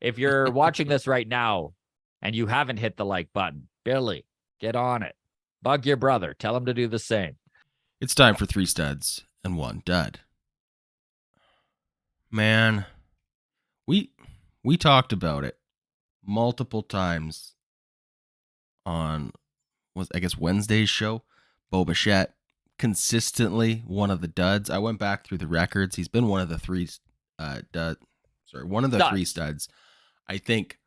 If you're watching this right now and you haven't hit the like button, Billy, get on it. Bug your brother. Tell him to do the same. It's time for 3 studs and 1 dud. Man, we talked about it multiple times on Wednesday's show. Bo Bichette, consistently one of the duds. I went back through the records. He's been one of the 3 3 studs. I think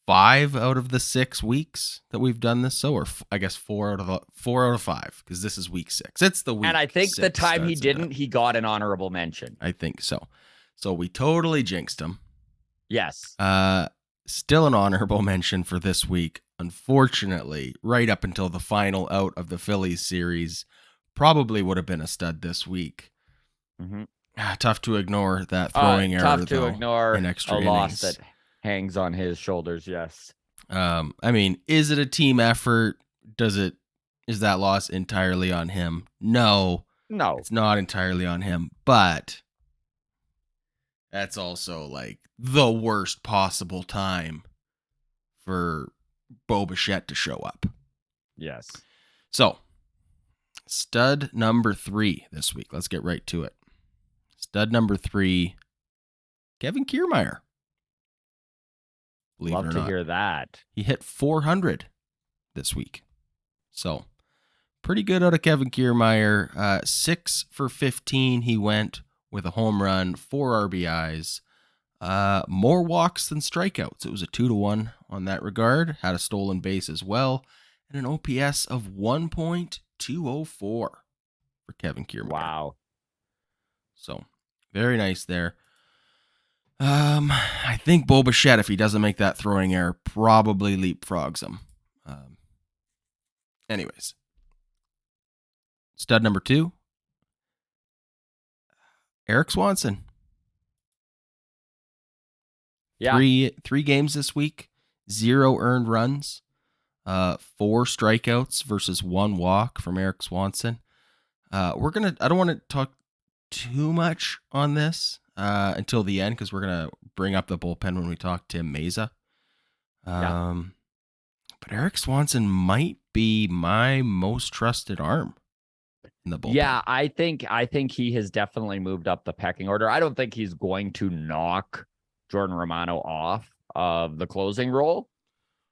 5 out of the 6 weeks that we've done this, or I guess 4 out of 5, because this is week 6. It's the week. And I think the time he didn't, he got an honorable mention. I think so. So we totally jinxed him. Yes. Still an honorable mention for this week. Unfortunately, right up until the final out of the Phillies series, probably would have been a stud this week. Mm-hmm. Tough to ignore that throwing error. Tough to ignore in extra a loss innings. that hangs on his shoulders. Yes. I mean, is it a team effort? Is that loss entirely on him? No, it's not entirely on him, but that's also like the worst possible time for Bo Bichette to show up. Yes. So, stud number 3 this week. Let's get right to it. Stud number 3, Kevin Kiermaier. Believe Love it or to not, hear that. he hit 400 this week. So, pretty good out of Kevin Kiermaier. 6 for 15 he went with a home run, 4 RBIs. More walks than strikeouts. It was a 2-1 on that regard. Had a stolen base as well. And an OPS of 1.204 for Kevin Kiermaier. Wow. So, very nice there. I think Bo Bichette, if he doesn't make that throwing error, probably leapfrogs him. Anyways. Stud number 2, Erik Swanson. Yeah. 3 games this week, 0 earned runs, 4 strikeouts versus 1 walk from Erik Swanson. I don't want to talk too much on this until the end, because we're going to bring up the bullpen when we talk Tim Mayza. But Erik Swanson might be my most trusted arm in the bullpen. Yeah, I think he has definitely moved up the pecking order. I don't think he's going to knock Jordan Romano off of the closing role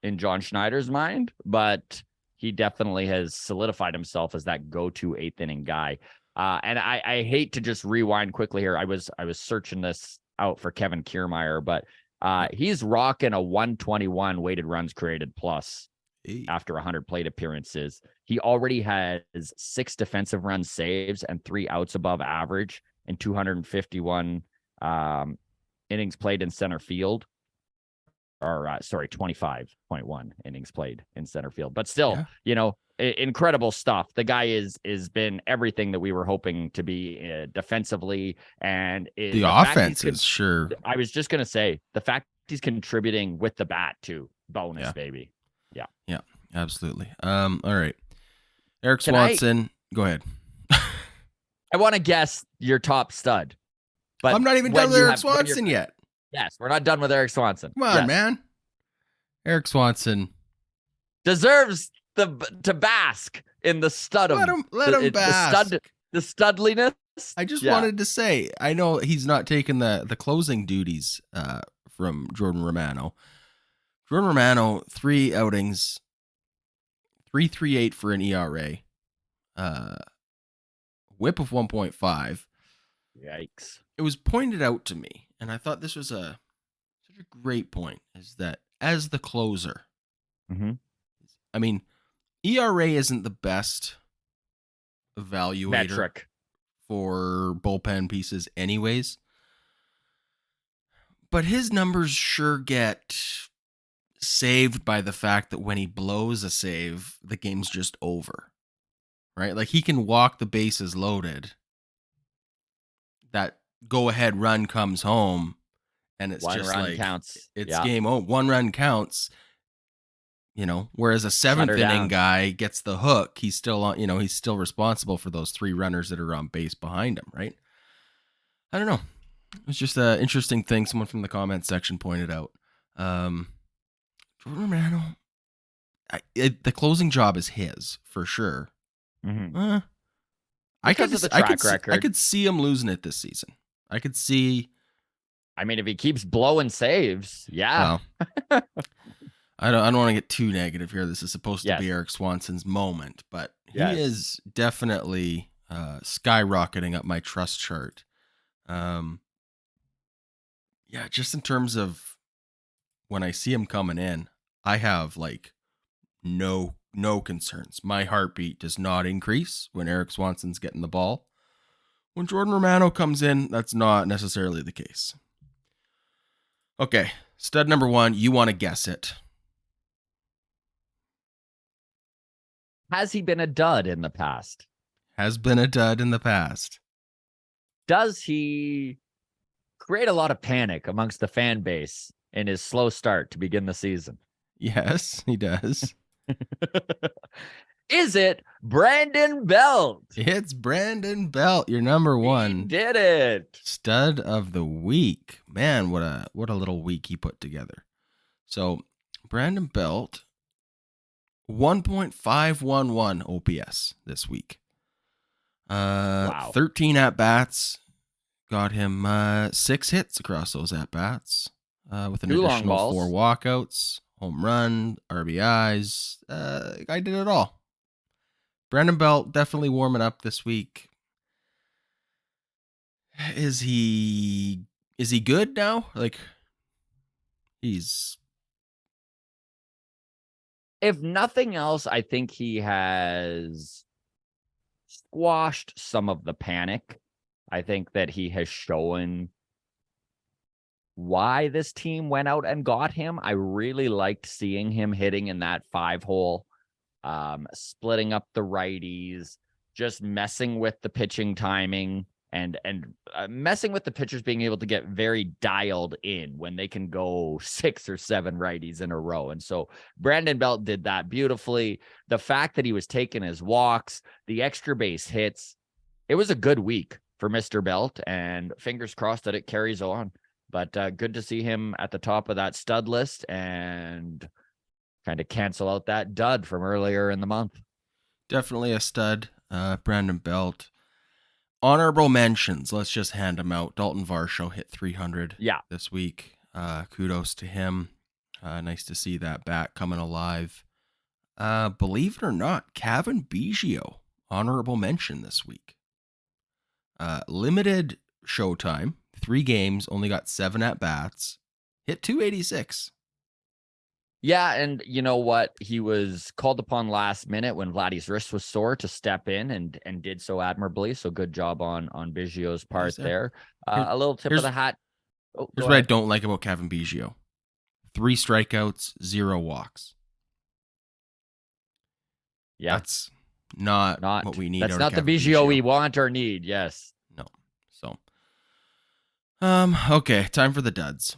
in John Schneider's mind, but he definitely has solidified himself as that go-to 8th inning guy. And I hate to just rewind quickly here. I was searching this out for Kevin Kiermaier, but he's rocking a 121 weighted runs created plus after 100 plate appearances. He already has 6 defensive run saves and 3 outs above average and 251 innings played in center field. Or 25.1 innings played in center field. But still, incredible stuff. The guy is been everything that we were hoping to be defensively, and the offense is sure. I was just gonna say the fact he's contributing with the bat too, bonus, baby. Yeah, absolutely. All right, Erik Swanson, go ahead. I want to guess your top stud, but I'm not even done with Erik Swanson yet. Yes, we're not done with Erik Swanson. Come on, man. Erik Swanson deserves to bask in the studum. Let him bask. The studliness. I just wanted to say, I know he's not taking the closing duties from Jordan Romano. Jordan Romano, 3 outings, 3.38 for an ERA, whip of 1.5. Yikes. It was pointed out to me, and I thought this was such a great point, is that as the closer, I mean, ERA isn't the best evaluator metric for bullpen pieces anyways, but his numbers sure get saved by the fact that when he blows a save, the game's just over, right? Like, he can walk the bases loaded, that go-ahead run comes home, and it's one just run like counts. It's game over. 1 run counts. Whereas a 7th inning guy gets the hook, he's still on. He's still responsible for those 3 runners that are on base behind him, right? I don't know. It's just an interesting thing someone from the comments section pointed out. Jordan Romano, the closing job is his for sure. Mm-hmm. I could see him losing it this season. I could see. I mean, if he keeps blowing saves, yeah. Well, I don't want to get too negative here. This is supposed to be Erik Swanson's moment, but he is definitely skyrocketing up my trust chart. Just in terms of when I see him coming in, I have like no concerns. My heartbeat does not increase when Erik Swanson's getting the ball. When Jordan Romano comes in, that's not necessarily the case. Okay, stud number 1, you want to guess it. Has he been a dud in the past? Has been a dud in the past. Does he create a lot of panic amongst the fan base in his slow start to begin the season? Yes, he does. Is it Brandon Belt? It's Brandon Belt, your number 1. He did it. Stud of the week. Man, what a little week he put together. So, Brandon Belt, 1.511 OPS this week. Wow. 13 at-bats. Got him 6 hits across those at-bats with an additional 4 walkouts, home run, RBIs. I did it all. Brandon Belt definitely warming up this week. Is he good now? Like, he's... If nothing else, I think he has squashed some of the panic. I think that he has shown why this team went out and got him. I really liked seeing him hitting in that 5-hole, splitting up the righties, just messing with the pitching timing and messing with the pitchers being able to get very dialed in when they can go 6 or 7 righties in a row. And so Brandon Belt did that beautifully. The fact that he was taking his walks, the extra base hits, it was a good week for Mr. Belt, and fingers crossed that it carries on. But good to see him at the top of that stud list and kind of cancel out that dud from earlier in the month. Definitely a stud, Brandon Belt. Honorable mentions, let's just hand them out. Dalton Varsho hit 300 this week. Kudos to him. Nice to see that bat coming alive. Believe it or not, Cavan Biggio, honorable mention this week. Limited showtime, 3 games, only got 7 at-bats, hit 286. Yeah, and you know what? He was called upon last minute when Vladdy's wrist was sore to step in and did so admirably. So good job on Biggio's part there. A little tip of the hat. Here's what I don't like about Cavan Biggio. 3 strikeouts, 0 walks. Yeah. That's not what we need. That's not the Biggio we want or need. Yes. No. So, okay, time for the duds.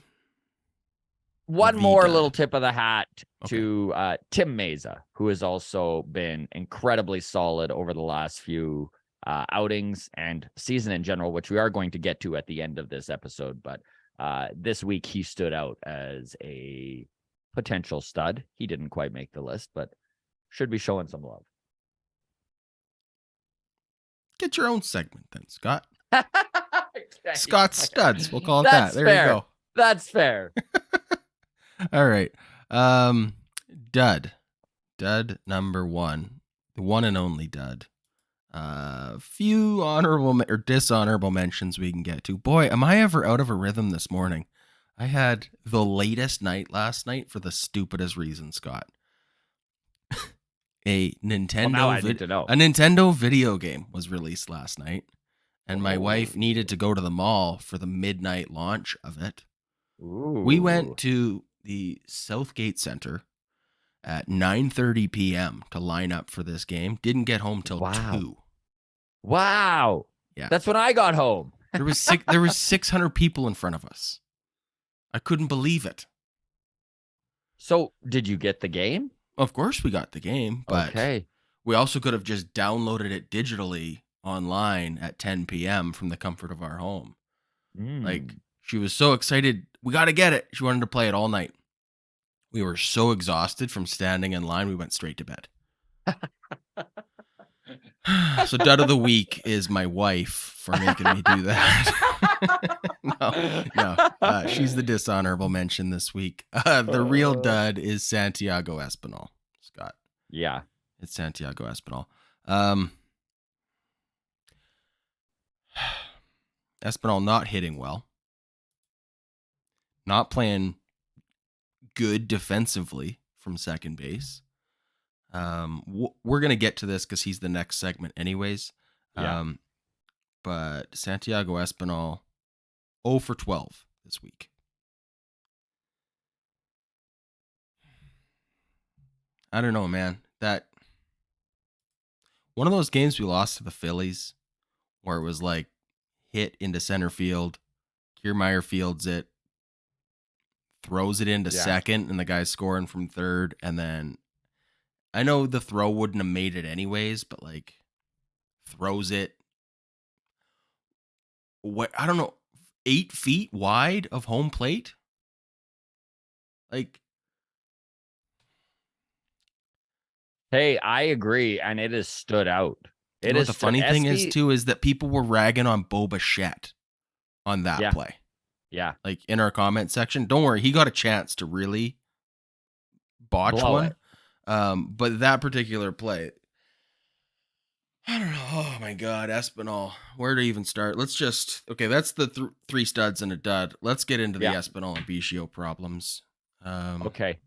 One more little tip of the hat to Tim Meza, who has also been incredibly solid over the last few outings and season in general, which we are going to get to at the end of this episode. But this week he stood out as a potential stud. He didn't quite make the list, but should be showing some love. Get your own segment then, Scott. Scott's Studs. We'll call it that. There fair. You go. That's fair. All right. Dud number 1, the one and only dud. Few honorable or dishonorable mentions we can get to. Boy, am I ever out of a rhythm this morning. I had the latest night last night for the stupidest reason, Scott. A Nintendo video game was released last night, and my wife needed to go to the mall for the midnight launch of it. Ooh. We went to the Southgate Center at 9:30 p.m. to line up for this game. Didn't get home till 2. Wow. Yeah. That's when I got home. There was 600 people in front of us. I couldn't believe it. So, did you get the game? Of course we got the game, but we also could have just downloaded it digitally online at 10 p.m. from the comfort of our home. Like, she was so excited. We got to get it. She wanted to play it all night. We were so exhausted from standing in line. We went straight to bed. So dud of the week is my wife for making me do that. No. She's the dishonorable mention this week. The real dud is Santiago Espinal, Scott. Yeah. It's Santiago Espinal. Espinal not hitting well. Not playing good defensively from second base. We're going to get to this because he's the next segment anyways. Yeah. But Santiago Espinal, 0 for 12 this week. I don't know, man. That one of those games we lost to the Phillies where it was like hit into center field, Kiermaier fields it, throws it into second, and the guy's scoring from third, and then I know the throw wouldn't have made it anyways, but like throws it, what, I don't know, 8 feet wide of home plate. Like, hey, I agree, and it has stood out. You know what the funny thing is too is that people were ragging on Bo Bichette on that play. Yeah. Like in our comment section. Don't worry, he got a chance to really botch one. But that particular play, I don't know. Oh my God, Espinal. Where to even start? Let's just that's the 3 studs and a dud. Let's get into the Espinal and Biggio problems. Okay.